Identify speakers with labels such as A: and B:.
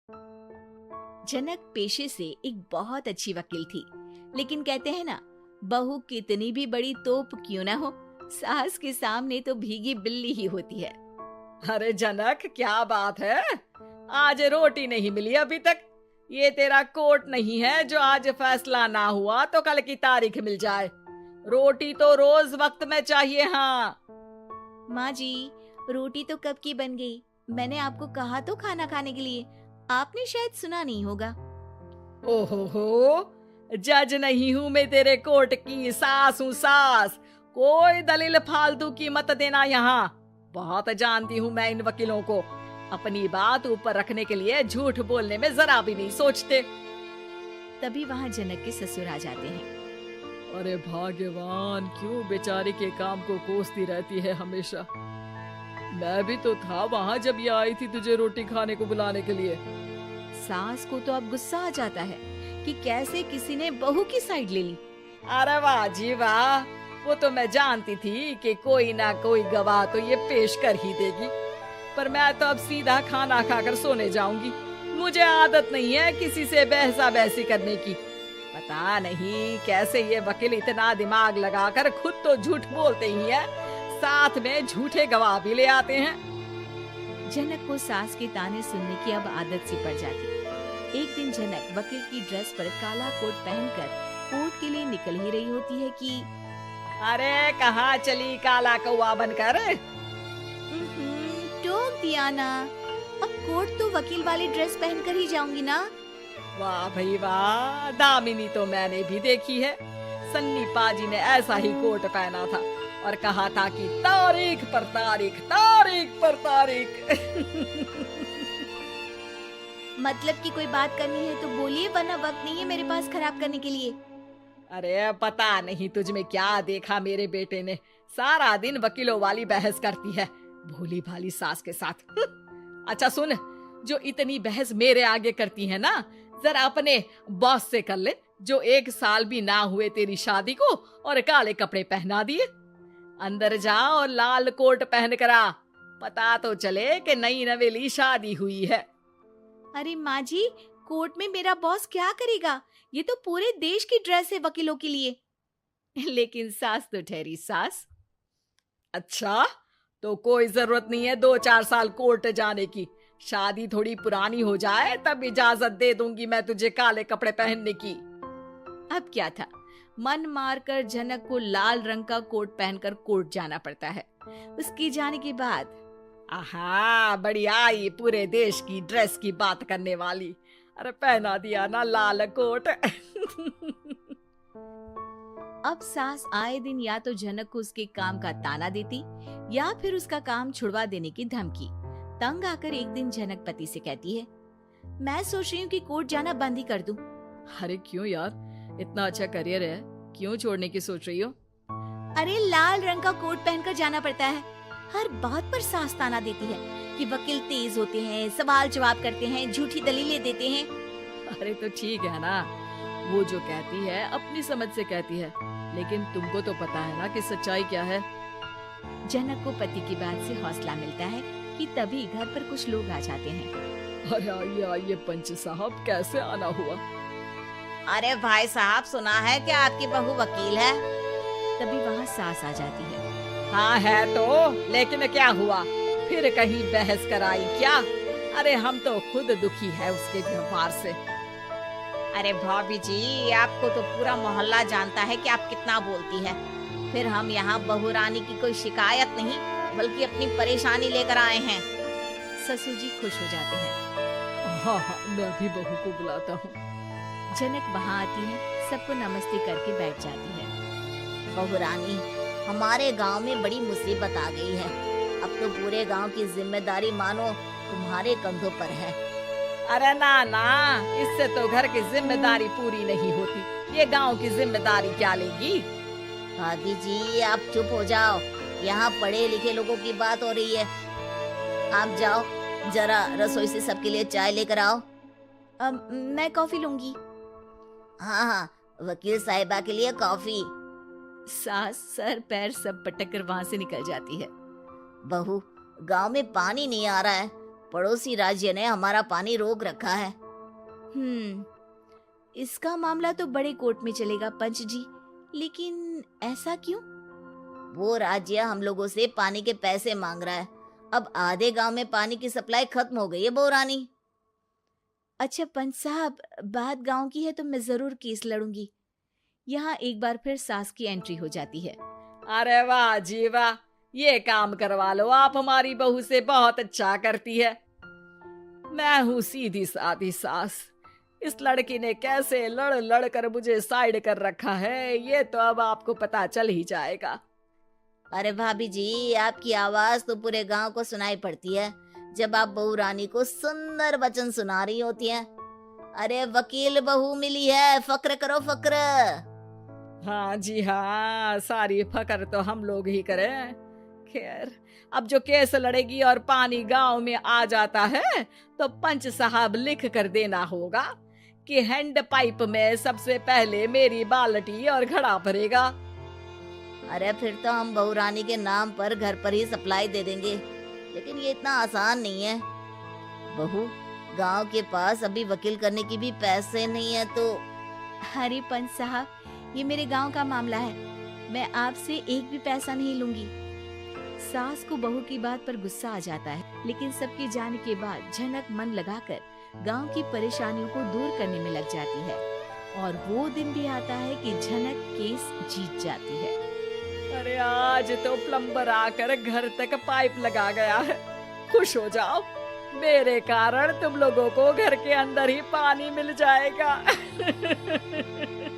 A: जनक पेशे से एक बहुत अच्छी वकील थी, लेकिन कहते हैं ना, बहू कितनी भी बड़ी तोप क्यों ना हो, सास के सामने तो भीगी बिल्ली ही होती है।
B: अरे जनक, क्या बात है? आज रोटी नहीं मिली अभी तक। ये तेरा कोर्ट नहीं है जो आज फैसला ना हुआ तो कल की तारीख मिल जाए। रोटी तो रोज वक्त में चाहिए। हाँ
A: माँ जी, रोटी तो कब की बन गई। मैंने आपको कहा तो खाना खाने के लिए, आपने शायद सुना नहीं होगा।
B: ओहो, जज नहीं हूँ मैं तेरे कोर्ट की, सास हूँ सास। कोई दलील फालतू की मत देना यहाँ। बहुत जानती हूँ मैं इन वकीलों को। अपनी बात ऊपर रखने के लिए झूठ बोलने में जरा भी नहीं सोचते।
A: तभी वहाँ जनक के ससुर आ जाते हैं।
B: अरे भाग्यवान, क्यों बेचारी के काम को कोसती रहती है हमेशा। मैं भी तो था वहाँ जब ये आई थी तुझे रोटी खाने को बुलाने के लिए।
A: सास को तो अब गुस्सा आ जाता है कि कैसे किसी ने बहू की साइड ले ली।
B: अरे वाह जी वाह, वो तो मैं जानती थी कि कोई ना कोई गवाह तो ये पेश कर ही देगी। पर मैं तो अब सीधा खाना खाकर सोने जाऊंगी। मुझे आदत नहीं है किसी से बहसा बहसी करने की। पता नहीं कैसे ये वकील इतना दिमाग लगाकर खुद तो झूठ बोलते ही है, साथ में झूठे गवाह भी ले आते हैं।
A: जनक को सास के ताने सुनने की अब आदत सी पड़ जाती। एक दिन जनक वकील की ड्रेस पर काला कोट पहनकर कोर्ट के लिए निकल ही रही होती है कि
B: अरे कहाँ चली काला कौवा बनकर?
A: टोक दिया ना, अब कोर्ट तो वकील वाली ड्रेस पहनकर ही जाऊंगी ना।
B: वाह भाई वाह, दामिनी तो मैंने भी देखी है। सन्नी पाजी ने ऐसा ही कोट पहना था और कहा था कि तारीख पर तारीख, तारीख पर तारीख।
A: मतलब कि कोई बात करनी है तो बोलिए, वरना वक्त नहीं है मेरे पास खराब करने के लिए।
B: अरे पता नहीं तुझ में क्या देखा मेरे बेटे ने, सारा दिन वकीलों वाली बहस करती है भोली भाली सास के साथ। अच्छा सुन, जो इतनी बहस मेरे आगे करती है ना, जरा अपने बॉस से कर ले, जो 1 साल भी ना हुए तेरी शादी को और काले कपड़े पहना दिए। अंदर जा और लाल कोट पहन कर आ, पता तो चले कि नई नवेली शादी हुई है।
A: अरे माँ जी, कोर्ट में मेरा बॉस क्या करेगा? ये तो पूरे देश की ड्रेस है वकीलों के लिए। लेकिन सास तो ठहरी सास।
B: अच्छा, तो कोई जरूरत नहीं है 2-4 साल कोर्ट जाने की। शादी थोड़ी पुरानी हो जाए तब इजाजत दे दूंगी मैं तुझे काले कपड़े पहनने की।
A: अब क्या था, मन मारकर जनक को लाल रंग का कोट पहनकर कोर्ट जाना पड़ता है। उसके जाने के बाद
B: आहा, बढ़िया, ये पूरे देश की ड्रेस की बात करने वाली। अरे पहना दिया ना लाल कोट।
A: अब सास आए दिन या तो जनक को उसके काम का ताना देती या फिर उसका काम छुड़वा देने की धमकी। तंग आकर एक दिन जनक पति से कहती है, मैं सोच रही हूँ कि कोर्ट जाना बंद ही कर दूं।
B: अरे क्यों यार, इतना अच्छा करियर है, क्यों छोड़ने की सोच रही हो?
A: अरे लाल रंग का कोट पहनकर जाना पड़ता है। हर बात पर सास ताना देती है कि वकील तेज होते हैं, सवाल जवाब करते हैं, झूठी दलीलें देते हैं।
B: अरे तो ठीक है ना, वो जो कहती है अपनी समझ से कहती है, लेकिन तुमको तो पता है ना कि सच्चाई क्या है।
A: जनक को पति की बात से हौसला मिलता है कि तभी घर पर कुछ लोग आ जाते हैं।
B: अरे आइए पंच साहब, कैसे आना हुआ?
C: अरे भाई साहब, सुना है कि आपकी बहू वकील है।
A: तभी वहाँ सास आ जाती है।
B: हाँ है तो, लेकिन क्या हुआ? फिर कहीं बहस कराई क्या? अरे हम तो खुद दुखी है उसके व्यवहार से।
C: अरे भाभी जी, आपको तो पूरा मोहल्ला जानता है कि आप कितना बोलती है। फिर हम यहाँ बहू रानी की कोई शिकायत नहीं, बल्कि अपनी परेशानी लेकर आए हैं।
A: ससुर जी खुश हो जाते हैं।
B: हाँ, मैं भी बहू को बुलाता हूँ।
A: जनक वहाँ आती है, सबको नमस्ते करके बैठ जाती है।
C: बहू रानी, हमारे गांव में बड़ी मुसीबत आ गई है। अब तो पूरे गांव की जिम्मेदारी मानो तुम्हारे कंधों पर है।
B: अरे ना ना, इससे तो घर की जिम्मेदारी पूरी नहीं होती, ये गांव की जिम्मेदारी क्या लेगी?
C: भाभी जी, आप चुप हो जाओ, यहाँ पढ़े लिखे लोगों की बात हो रही है। आप जाओ, जरा रसोई से सबके लिए चाय लेकर आओ।
A: मैं कॉफी लूंगी।
C: हाँ हाँ, वकील साहिबा के लिए कॉफी।
A: सास सर पैर सब पटक कर वहाँ से निकल जाती है।
C: बहू, गांव में पानी नहीं आ रहा है, पड़ोसी राज्य ने हमारा पानी रोक रखा है।
A: इसका मामला तो बड़े कोर्ट में चलेगा पंच जी, लेकिन ऐसा क्यों?
C: वो राज्य हम लोगों से पानी के पैसे मांग रहा है। अब आधे गांव में पानी की सप्लाई खत्म हो गई है बहुरानी।
A: अच्छा पंच साहब, बात गांव की है तो मैं जरूर केस लड़ूंगी। यहाँ एक बार फिर सास की एंट्री हो जाती है।
B: अरे वाह जी वाह, ये काम करवा लो, आप हमारी बहू से बहुत अच्छा करती है। मैं हूँ सीधी सादी सास। इस लड़की ने कैसे लड़ लड़ कर मुझे साइड कर रखा है, ये तो अब आपको पता चल ही जाएगा।
C: अरे भाभी जी, आपकी आवाज तो पूरे गांव को सुनाई पड़ती है जब आप बहू रानी को सुंदर वचन सुना रही होती हैं। अरे वकील बहू मिली है, फक्र करो फक्र।
B: हाँ जी हाँ, सारी फकर तो हम लोग ही करें। खैर, अब जो केस लड़ेगी और पानी गांव में आ जाता है तो पंच साहब लिख कर देना होगा कि हैंड पाइप में सबसे पहले मेरी बाल्टी और घड़ा भरेगा।
C: अरे फिर तो हम बहू रानी के नाम पर घर पर ही सप्लाई दे देंगे, लेकिन ये इतना आसान नहीं है। बहू, गांव के पास अभी वकील करने की भी पैसे नहीं है तो।
A: अरे पंच साहब, ये मेरे गांव का मामला है, मैं आपसे एक भी पैसा नहीं लूंगी। सास को बहू की बात पर गुस्सा आ जाता है, लेकिन सबके जाने के बाद झनक मन लगाकर गांव की परेशानियों को दूर करने में लग जाती है। और वो दिन भी आता है कि झनक केस जीत जाती है।
B: अरे आज तो प्लम्बर आकर घर तक पाइप लगा गया है। खुश हो जाओ, मेरे कारण तुम लोगों को घर के अंदर ही पानी मिल जाएगा।